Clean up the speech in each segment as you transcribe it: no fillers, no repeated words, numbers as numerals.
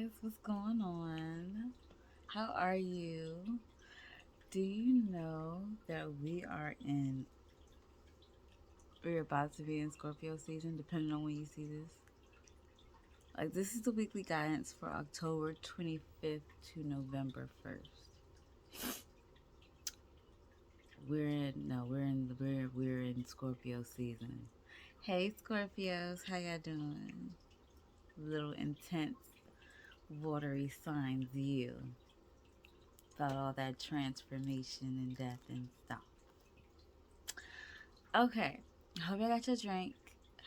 guys, what's going on? How are you? Do you know that we're about to be in Scorpio season, depending on when you see this? Like, this is the weekly guidance for October 25th to November 1st. We're in Scorpio season. Hey Scorpios, how y'all doing? Little intense, watery signs, you. About all that transformation and death and stuff. Okay, hope y'all got your drink.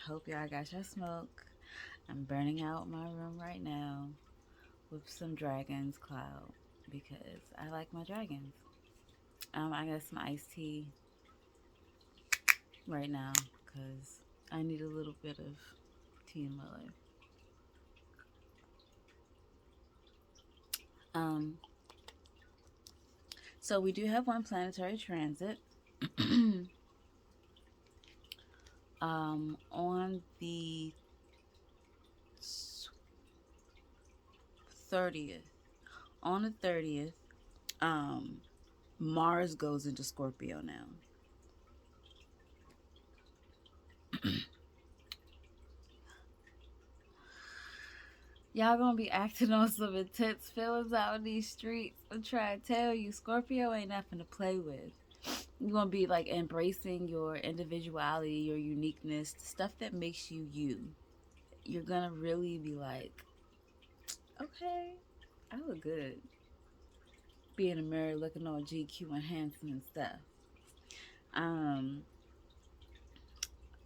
Hope y'all got your smoke. I'm burning out my room right now with some Dragon's Cloud because I like my dragons. I got some iced tea right now because I need a little bit of tea in my life. Um, so we do have one planetary transit. On the 30th. On the 30th, Mars goes into Scorpio now. Y'all gonna be acting on some intense feelings out in these streets. I'm trying to tell you, Scorpio ain't nothing to play with. You're gonna be like embracing your individuality, your uniqueness, the stuff that makes you you. You're gonna really be like, okay, I look good. Be in the mirror looking all GQ and handsome and stuff. Um,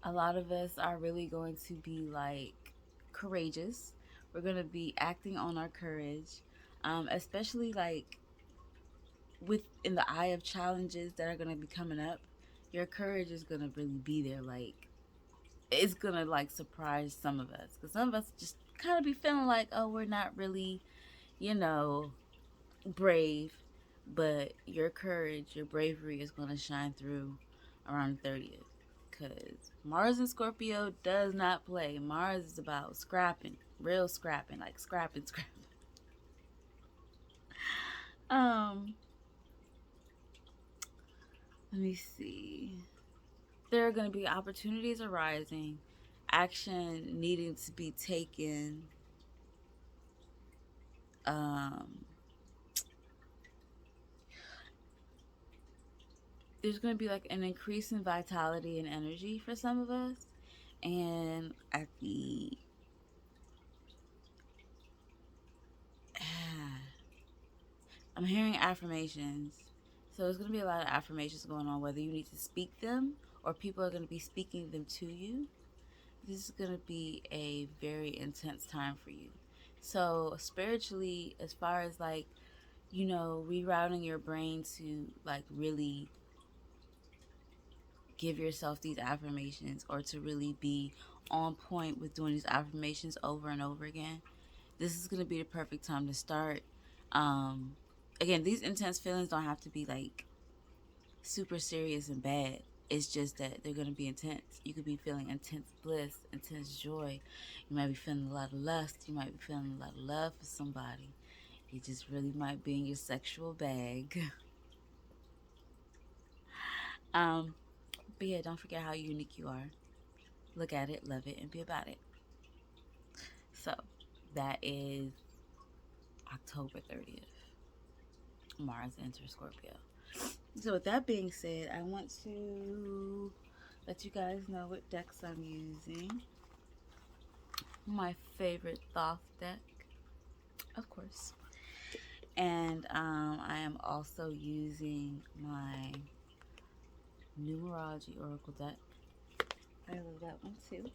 a lot of us are really going to be like courageous. We're going to be acting on our courage, especially like in the eye of challenges that are going to be coming up. Your courage is going to really be there. Like, it's going to like surprise some of us, because some of us just kind of be feeling like, oh, we're not really, you know, brave. But your courage, your bravery is going to shine through around the 30th. Because Mars in Scorpio does not play. Mars is about scrapping, real scrapping, like scrapping. Um, Let me see. There are going to be opportunities arising, action needing to be taken. There's going to be like an increase in vitality and energy for some of us. And at the I'm hearing affirmations. So there's going to be a lot of affirmations going on, whether you need to speak them or people are going to be speaking them to you. This is going to be a very intense time for you. So spiritually, as far as like, you know, rerouting your brain to like really give yourself these affirmations, or to really be on point with doing these affirmations over and over again, this is going to be the perfect time to start. Again, these intense feelings don't have to be like super serious and bad. It's just that they're going to be intense. You could be feeling intense bliss, intense joy. You might be feeling a lot of lust. You might be feeling a lot of love for somebody. You just really might be in your sexual bag. But yeah, don't forget how unique you are. Look at it, love it, and be about it. So that is October 30th. Mars enters Scorpio. So with that being said, I want to let you guys know what decks I'm using. My favorite Thoth deck, of course. And I am also using my numerology oracle deck. I love that one too.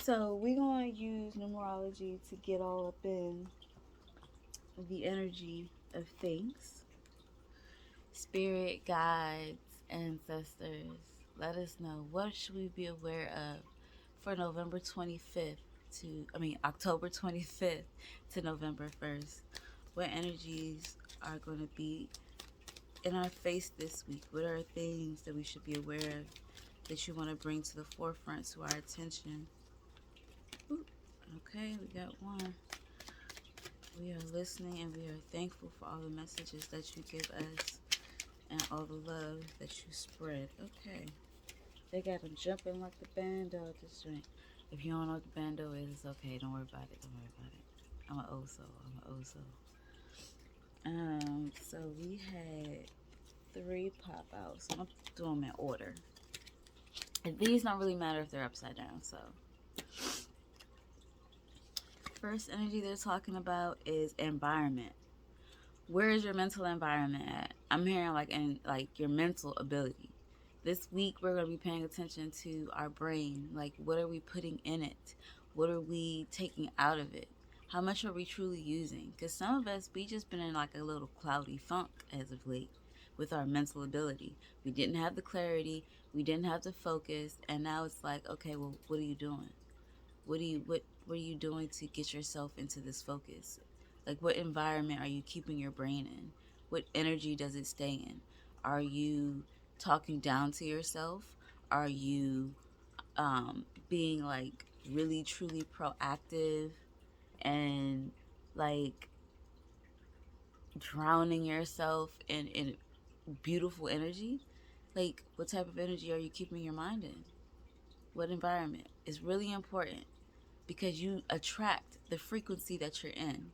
So we're going to use numerology to get all up in the energy of things. Spirit, guides, ancestors, let us know, what should we be aware of for October 25th to November 1st. What energies are going to be in our face this week? What are things that we should be aware of that you want to bring to the forefront to our attention? Ooh, okay, we got one. We are listening and we are thankful for all the messages that you give us and all the love that you spread. Okay. They got them jumping like the bando at this joint. If you don't know what the bando is, it's okay. Don't worry about it. Don't worry about it. I'm an oso. I'm an oso. So we had 3 pop out. So I'm doing them in order. And these don't really matter if they're upside down. So first energy they're talking about is environment. Where is your mental environment at? I'm hearing like your mental ability. This week we're going to be paying attention to our brain. Like, what are we putting in it? What are we taking out of it? How much are we truly using? Because some of us, we just been in like a little cloudy funk as of late with our mental ability. We didn't have the clarity, we didn't have the focus, and now it's like, okay, well, what are you doing? What are you doing to get yourself into this focus? Like, what environment are you keeping your brain in? What energy does it stay in? Are you talking down to yourself? Are you being like really truly proactive and like drowning yourself in beautiful energy? Like, what type of energy are you keeping your mind in? What environment is really important, because you attract the frequency that you're in.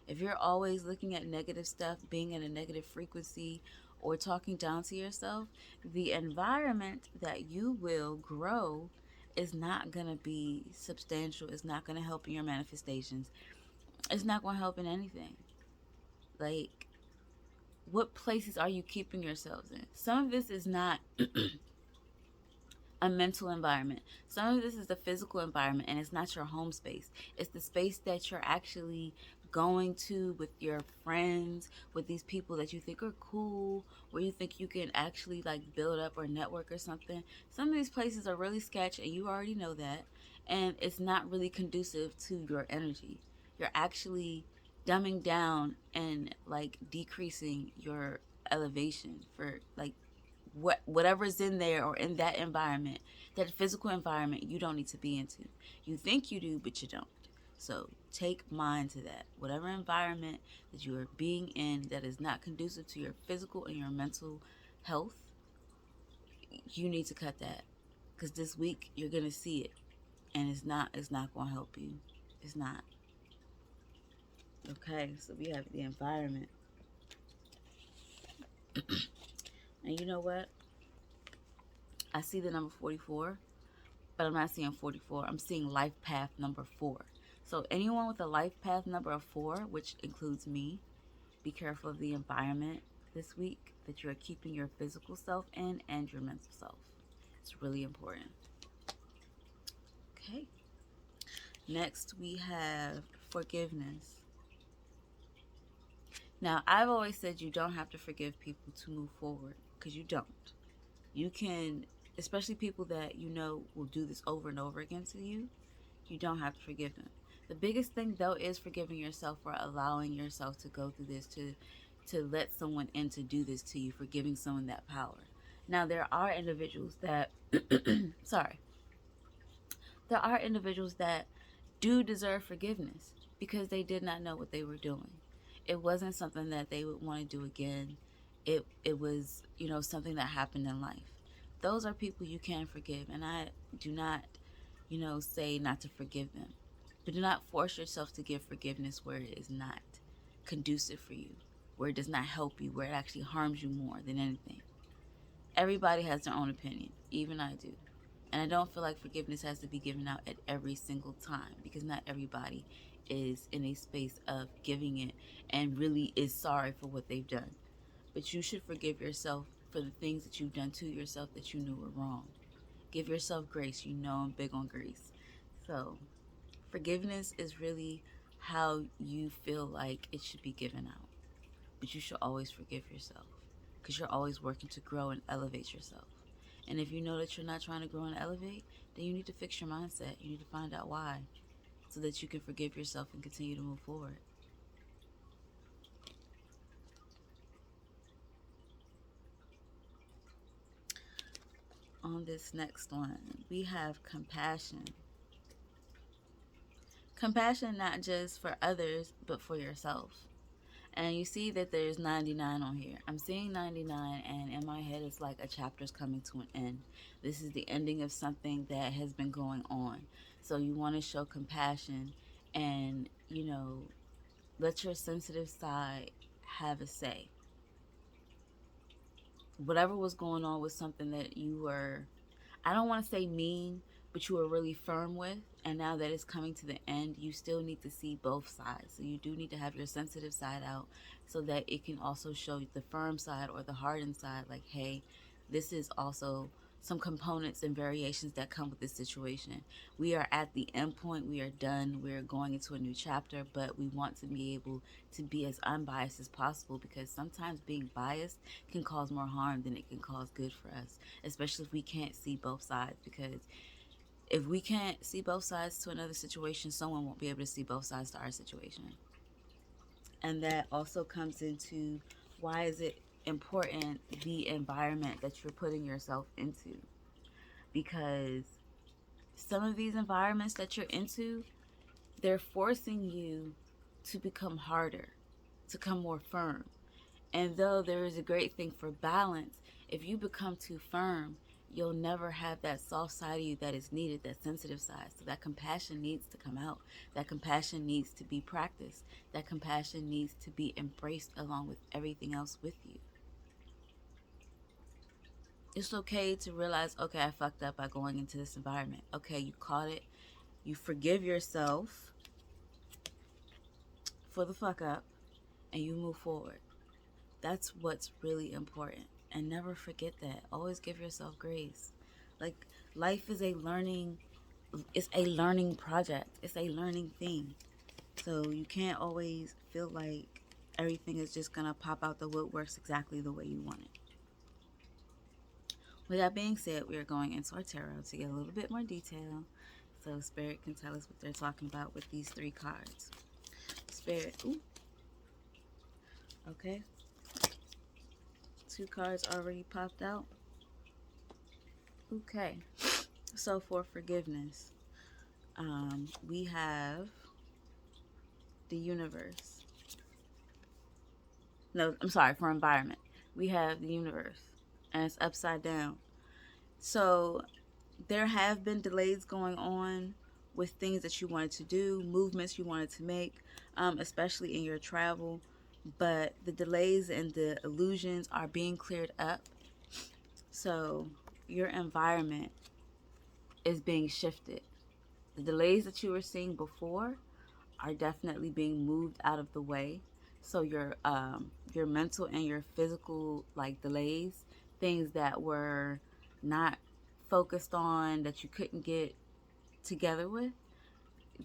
If you're always looking at negative stuff, being in a negative frequency, or talking down to yourself, the environment that you will grow is not going to be substantial. It's not going to help in your manifestations. It's not going to help in anything. Like, what places are you keeping yourselves in? Some of this is not a mental environment. Some of this is the physical environment, and it's not your home space. It's the space that you're actually going to with your friends, with these people that you think are cool, where you think you can actually like build up or network or something. Some of these places are really sketch, and you already know that, and it's not really conducive to your energy. You're actually dumbing down and like decreasing your elevation for like whatever's in there or in that environment, that physical environment, you don't need to be into. You think you do, but you don't. So take mind to that. Whatever environment that you are being in that is not conducive to your physical and your mental health, you need to cut that, because this week you're gonna see it, and it's not gonna help you. It's not. Okay, so we have the environment. And you know what? I see the number 44, but I'm not seeing 44. I'm seeing life path number 4. So anyone with a life path number of 4, which includes me, be careful of the environment this week that you're keeping your physical self in and your mental self. It's really important. Okay. Next, we have forgiveness. Now, I've always said you don't have to forgive people to move forward, because you don't. You can, especially people that you know will do this over and over again to you, you don't have to forgive them. The biggest thing though is forgiving yourself for allowing yourself to go through this, to let someone in to do this to you, for giving someone that power. Now there are individuals that sorry. There are individuals that do deserve forgiveness because they did not know what they were doing. It wasn't something that they would want to do again. It was, something that happened in life. Those are people you can forgive, and I do not, say not to forgive them. But do not force yourself to give forgiveness where it is not conducive for you, where it does not help you, where it actually harms you more than anything. Everybody has their own opinion, even I do. And I don't feel like forgiveness has to be given out at every single time, because not everybody is in a space of giving it and really is sorry for what they've done. But you should forgive yourself for the things that you've done to yourself that you knew were wrong. Give yourself grace. You know I'm big on grace. So forgiveness is really how you feel like it should be given out. But you should always forgive yourself, because you're always working to grow and elevate yourself. And if you know that you're not trying to grow and elevate, then you need to fix your mindset. You need to find out why, so that you can forgive yourself and continue to move forward. On this next one, we have compassion. Compassion not just for others, but for yourself. And you see that there's 99 on here. I'm seeing 99, and in my head, it's like a chapter's coming to an end. This is the ending of something that has been going on. So you want to show compassion and, let your sensitive side have a say. Whatever was going on was something that you were, I don't want to say mean, but you were really firm with. And now that it's coming to the end, you still need to see both sides. So you do need to have your sensitive side out so that it can also show the firm side or the hardened side. Like, hey, this is also some components and variations that come with this situation. We are at the end point. We are done. We are going into a new chapter, but we want to be able to be as unbiased as possible, because sometimes being biased can cause more harm than it can cause good for us, especially if we can't see both sides. Because if we can't see both sides to another situation, someone won't be able to see both sides to our situation. And that also comes into, why is it important, the environment that you're putting yourself into? Because some of these environments that you're into, they're forcing you to become harder, to become more firm. And though there is a great thing for balance, if you become too firm, you'll never have that soft side of you that is needed, that sensitive side. So that compassion needs to come out. That compassion needs to be practiced. That compassion needs to be embraced along with everything else with you. It's okay to realize, okay, I fucked up by going into this environment. Okay, you caught it. You forgive yourself for the fuck up, and you move forward. That's what's really important. And never forget that. Always give yourself grace. Like, life is a learning, it's a learning project. It's a learning thing. So you can't always feel like everything is just gonna pop out the woodworks exactly the way you want it. With that being said, we are going into our tarot to get a little bit more detail, so Spirit can tell us what they're talking about with these 3 cards. Spirit, ooh. Okay. 2 cards already popped out. Okay. So for forgiveness, we have the universe. No, I'm sorry, for environment. We have the universe, and it's upside down. So there have been delays going on with things that you wanted to do, movements you wanted to make, especially in your travel. But the delays and the illusions are being cleared up. So your environment is being shifted. The delays that you were seeing before are definitely being moved out of the way. So your mental and your physical, like, delays, things that were not focused on, that you couldn't get together with,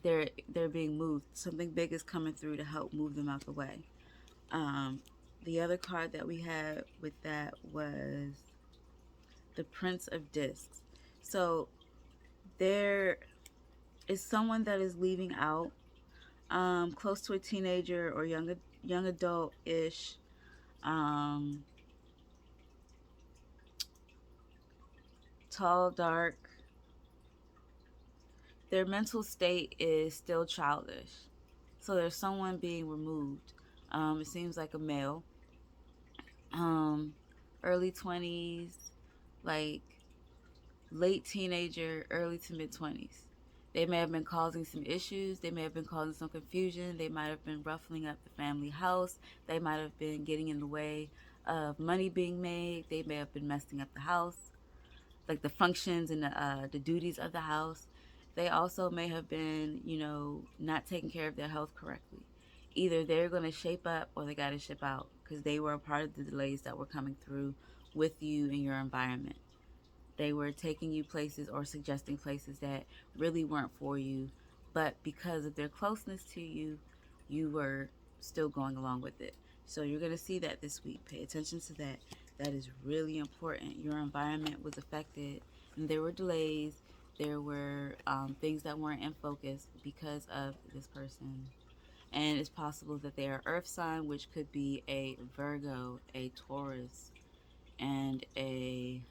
they're being moved. Something big is coming through to help move them out the way. The other card that we had with that was the Prince of Discs. So there is someone that is leaving out, close to a teenager or young adult-ish. Tall, dark. Their mental state is still childish. So there's someone being removed. It seems like a male. Early 20s, like late teenager, early to mid 20s. They may have been causing some issues. They may have been causing some confusion. They might have been ruffling up the family house. They might have been getting in the way of money being made. They may have been messing up the house, like the functions and the duties of the house. They also may have been, not taking care of their health correctly. Either they're going to shape up or they got to ship out, because they were a part of the delays that were coming through with you in your environment. They were taking you places or suggesting places that really weren't for you, but because of their closeness to you, you were still going along with it. So you're going to see that this week. Pay attention to that. That is really important. Your environment was affected, and there were delays. There were things that weren't in focus because of this person. And it's possible that they are earth sign, which could be a Virgo, a Taurus, and a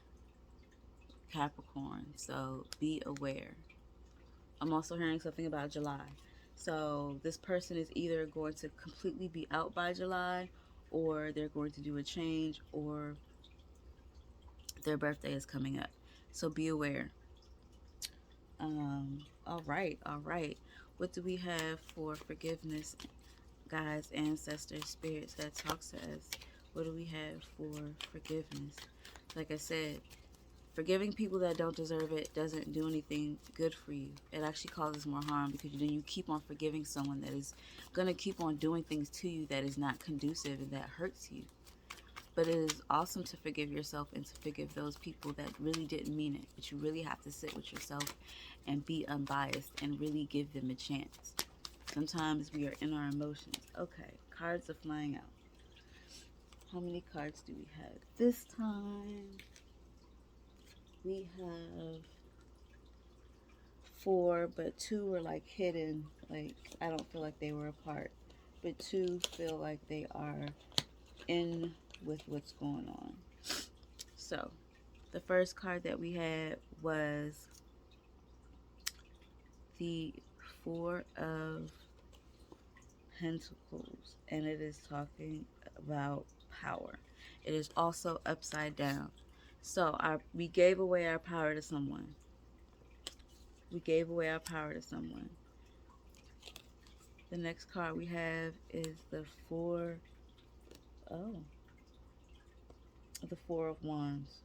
Capricorn. So be aware. I'm also hearing something about July. So this person is either going to completely be out by July, or they're going to do a change, or their birthday is coming up. So be aware. All right, all right. What do we have for forgiveness, guys, ancestors, spirits that talks to us? What do we have for forgiveness? Like I said, forgiving people that don't deserve it doesn't do anything good for you. It actually causes more harm, because then you keep on forgiving someone that is going to keep on doing things to you that is not conducive and that hurts you. But it is awesome to forgive yourself and to forgive those people that really didn't mean it. But you really have to sit with yourself and be unbiased and really give them a chance. Sometimes we are in our emotions. Okay, cards are flying out. How many cards do we have this time? We have 4, but 2 were like hidden. Like, I don't feel like they were apart. But 2 feel like they are in with what's going on. So, the first card that we had was the 4 of Pentacles, and it is talking about power. It is also upside down. So, we gave away our power to someone. We gave away our power to someone. The next card we have is the 4 of Wands.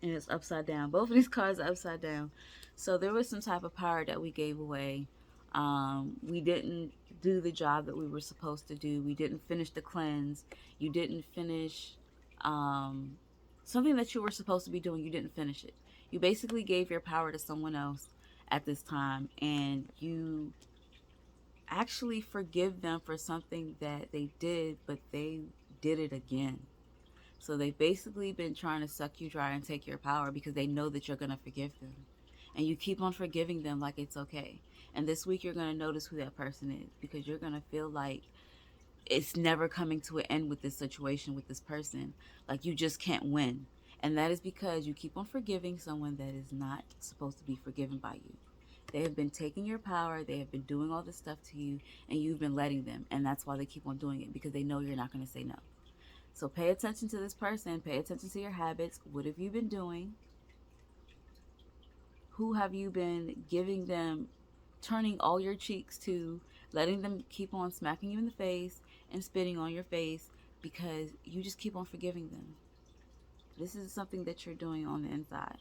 And it's upside down. Both of these cards are upside down. So there was some type of power that we gave away. We didn't do the job that we were supposed to do. We didn't finish the cleanse. You didn't finish something that you were supposed to be doing. You didn't finish it. You basically gave your power to someone else at this time, and you actually forgive them for something that they did, but they did it again. So they've basically been trying to suck you dry and take your power because they know that you're going to forgive them. And you keep on forgiving them like it's okay. And this week you're going to notice who that person is, because you're going to feel like it's never coming to an end with this situation with this person. Like you just can't win. And that is because you keep on forgiving someone that is not supposed to be forgiven by you. They have been taking your power. They have been doing all this stuff to you, and you've been letting them. And that's why they keep on doing it, because they know you're not going to say no. So pay attention to this person. Pay attention to your habits. What have you been doing? Who have you been giving them, turning all your cheeks to, letting them keep on smacking you in the face and spitting on your face because you just keep on forgiving them? This is something that you're doing on the inside.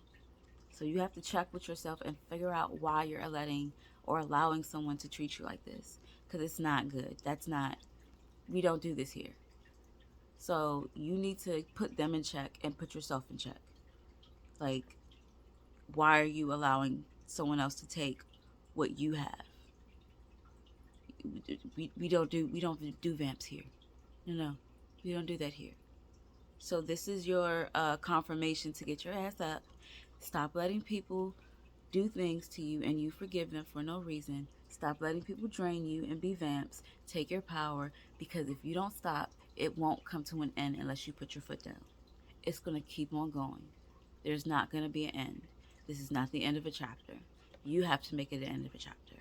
So you have to check with yourself and figure out why you're letting or allowing someone to treat you like this, because it's not good. We don't do this here. So you need to put them in check and put yourself in check. Like, why are you allowing someone else to take what you have? We don't do vamps here. No, we don't do that here. So this is your confirmation to get your ass up. Stop letting people do things to you and you forgive them for no reason. Stop letting people drain you and be vamps. Take your power, because if you don't stop, it won't come to an end unless you put your foot down. It's going to keep on going. There's not going to be an end. This is not the end of a chapter. You have to make it the end of a chapter.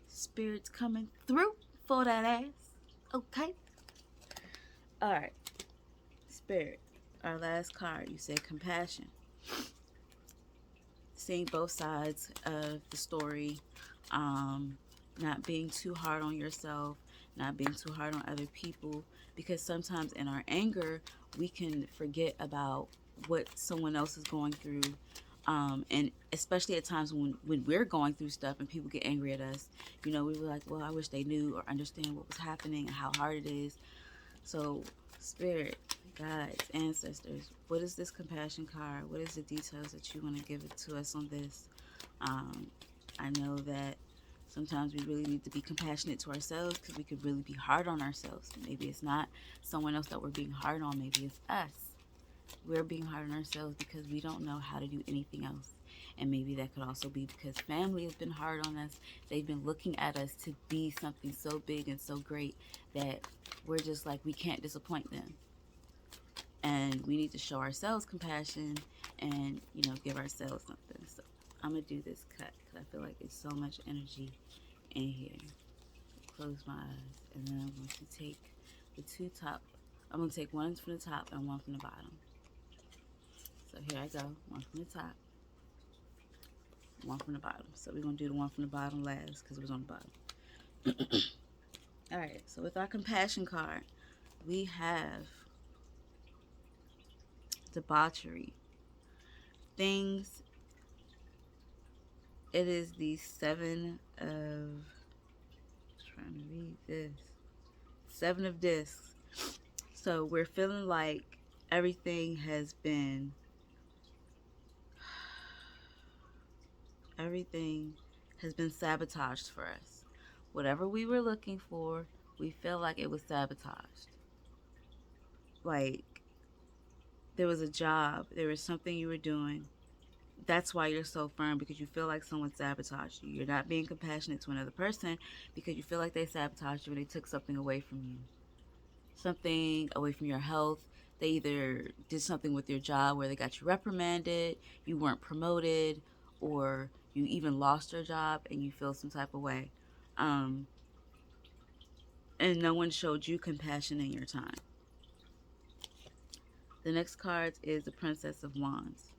Spirit's coming through for that ass. Okay. All right. Spirit, our last card, you said compassion. Seeing both sides of the story, not being too hard on yourself, not being too hard on other people, because sometimes in our anger we can forget about what someone else is going through, and especially at times when we're going through stuff and people get angry at us, we were like, well, I wish they knew or understand what was happening and how hard it is. So Spirit, guides, ancestors, what is this compassion card? What is the details that you want to give it to us on this? I know that sometimes we really need to be compassionate to ourselves, because we could really be hard on ourselves. Maybe it's not someone else that we're being hard on. Maybe it's us. We're being hard on ourselves because we don't know how to do anything else. And maybe that could also be because family has been hard on us. They've been looking at us to be something so big and so great that we're just like, we can't disappoint them. And we need to show ourselves compassion and, give ourselves something. So, I'm going to do this cut because I feel like there's so much energy in here. Close my eyes, and then I'm going to take the two top. I'm going to take one from the top and one from the bottom. So here I go, one from the top, one from the bottom. So we're going to do the one from the bottom last because it was on the bottom. All right, so with our compassion card, we have debauchery. Things, it is the seven of, trying to read this, seven of discs. So we're feeling like everything has been sabotaged for us. Whatever we were looking for, we feel like it was sabotaged. Like there was a job, there was something you were doing. That's why you're so firm, because you feel like someone sabotaged you. You're not being compassionate to another person because you feel like they sabotaged you and they took something away from you. Something away from your health. They either did something with your job where they got you reprimanded, you weren't promoted, or you even lost your job and you feel some type of way. And no one showed you compassion in your time. The next card is the Princess of Wands.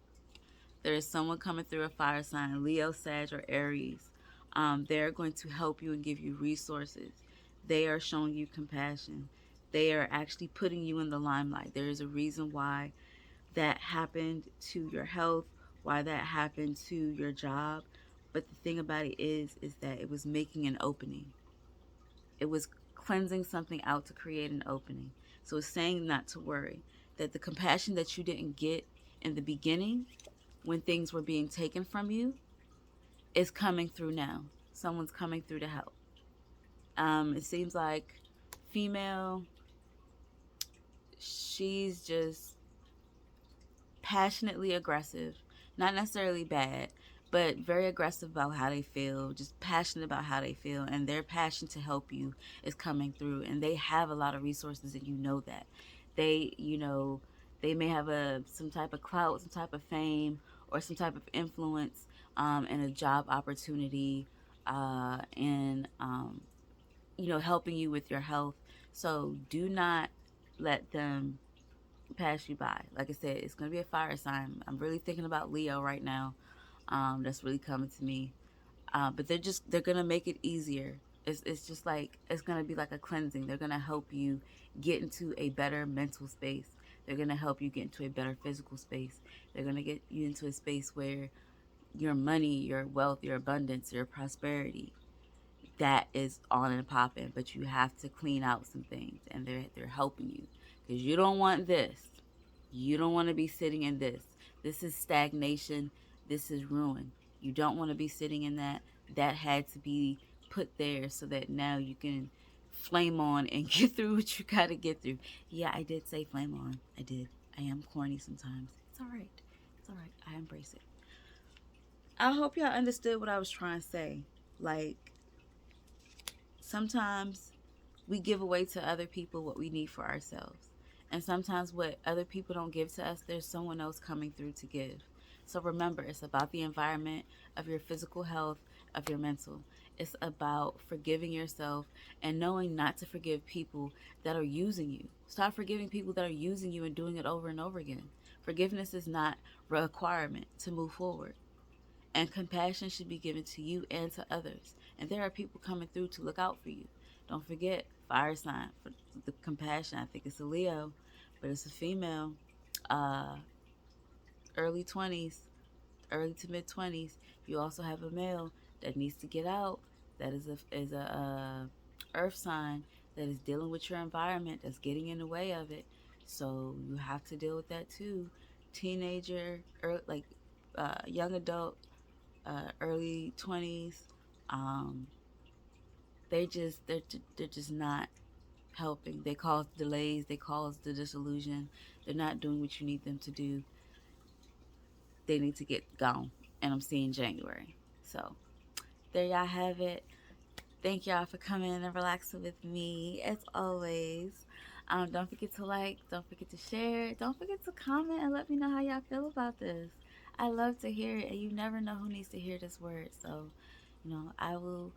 There is someone coming through a fire sign, Leo, Sag, or Aries. They're going to help you and give you resources. They are showing you compassion. They are actually putting you in the limelight. There is a reason why that happened to your health, why that happened to your job. But the thing about it is that it was making an opening. It was cleansing something out to create an opening. So it's saying not to worry, that the compassion that you didn't get in the beginning when things were being taken from you is coming through now. Someone's coming through to help. It seems like female, she's just passionately aggressive, not necessarily bad, but very aggressive about how they feel, just passionate about how they feel, and their passion to help you is coming through, and they have a lot of resources, and you know that. They may have some type of clout, some type of fame, or some type of influence, and a job opportunity, and helping you with your health. So do not let them pass you by. Like I said, it's going to be a fire sign. I'm really thinking about Leo right now. That's really coming to me. But they're going to make it easier. It's just like, it's going to be like a cleansing. They're going to help you get into a better mental space. They're going to help you get into a better physical space. They're going to get you into a space where your money, your wealth, your abundance, your prosperity, that is on and popping. But you have to clean out some things, and they're helping you, because you don't want this. You don't want to be sitting in this. This is stagnation. This is ruin. You don't want to be sitting in that. That had to be put there so that now you can flame on and get through what you got to get through. Yeah, I did say flame on. I did. I am corny sometimes. It's all right. It's all right. I embrace it. I hope y'all understood what I was trying to say. Like, sometimes we give away to other people what we need for ourselves. And sometimes what other people don't give to us, there's someone else coming through to give. So remember, it's about the environment of your physical health, of your mental. It's about forgiving yourself and knowing not to forgive people that are using you. Stop forgiving people that are using you and doing it over and over again. Forgiveness is not a requirement to move forward. And compassion should be given to you and to others. And there are people coming through to look out for you. Don't forget, fire sign for the compassion. I think it's a Leo, but it's a female. Early 20s, early to mid 20s. You also have a male that needs to get out. That is a earth sign that is dealing with your environment, that's getting in the way of it. So you have to deal with that too. Teenager, young adult, early 20s. Um, they're just not helping. They cause delays. They cause the disillusion. They're not doing what you need them to do. They need to get gone. And I'm seeing January. So there y'all have it. Thank y'all for coming and relaxing with me as always. Don't forget to like, don't forget to share, don't forget to comment and let me know how y'all feel about this. I love to hear it, and you never know who needs to hear this word. So, I will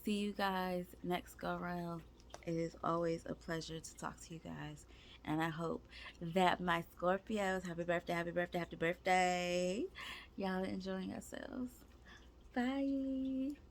see you guys next go round. It is always a pleasure to talk to you guys. And I hope that my Scorpios, happy birthday, happy birthday, happy birthday. Y'all are enjoying yourselves. Bye.